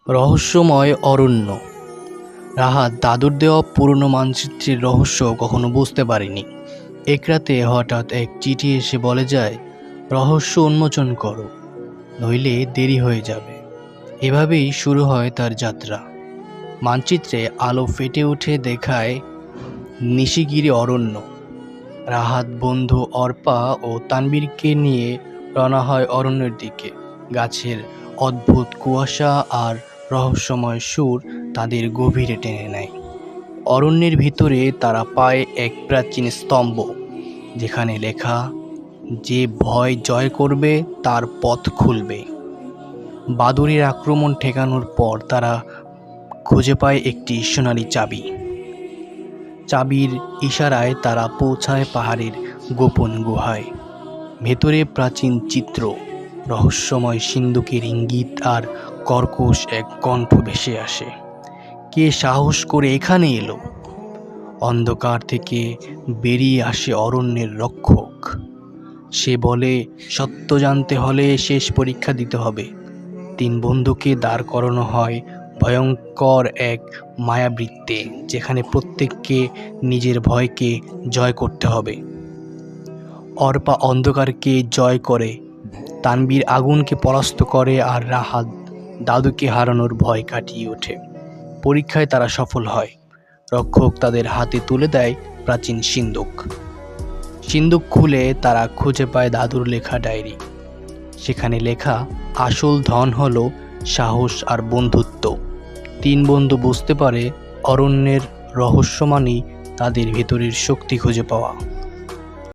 রহস্যময় অরণ্য। রাহাত দাদুর দেওয়া পুরনো মানচিত্রের রহস্য কখনো বুঝতে পারেনি। এক রাতে হঠাৎ এক চিঠি এসে বলে যায়, রহস্য উন্মোচন করো, নইলে দেরি হয়ে যাবে। এভাবেই শুরু হয় তার যাত্রা। মানচিত্রে আলো ফেটে উঠে দেখায় নিশিগিরি অরণ্য। রাহাত বন্ধু অর্পা ও তানবীরকে নিয়ে রওনা হয় অরণ্যের দিকে। গাছের অদ্ভুত কুয়াশা আর রহস্যময় সুর তাদের গভীরে টেনে নেয়। অরণ্যের ভিতরে তারা পায় এক প্রাচীন স্তম্ভ, যেখানে লেখা, যে ভয় জয় করবে তার পথ খুলবে। বাদুড়ের আক্রমণ ঠেকানোর পর তারা খুঁজে পায় একটি সোনালি চাবি। চাবির ইশারায় তারা পৌঁছায় পাহাড়ের গোপন গুহায়। ভেতরে প্রাচীন চিত্র, রহস্যময় সিন্দুকের ইঙ্গিত আর কর্কশ এক কণ্ঠ ভেসে আসে। কে সাহস করে এখানে এলো? অন্ধকার থেকে বেরিয়ে আসে অরণ্যের রক্ষক। সে বলে, সত্য জানতে হলে শেষ পরীক্ষা দিতে হবে। তিন বন্ধুকে দাঁড় করানো হয় ভয়ঙ্কর এক মায়াবৃত্তে, যেখানে প্রত্যেককে নিজের ভয়কে জয় করতে হবে। অর্পা অন্ধকারকে জয় করে, তানবীর আগুনকে পরাস্ত করে, আর রাহাত দাদুকে হারানোর ভয় কাটিয়ে ওঠে। পরীক্ষায় তারা সফল হয়। রক্ষক তাদের হাতে তুলে দেয় প্রাচীন সিন্দুক খুলে তারা খুঁজে পায় দাদুর লেখা ডায়েরি। সেখানে লেখা, আসল ধন হলো সাহস আর বন্ধুত্ব। তিন বন্ধু বুঝতে পারে অরণ্যের রহস্য মানেই তাদের ভেতরের শক্তি খুঁজে পাওয়া।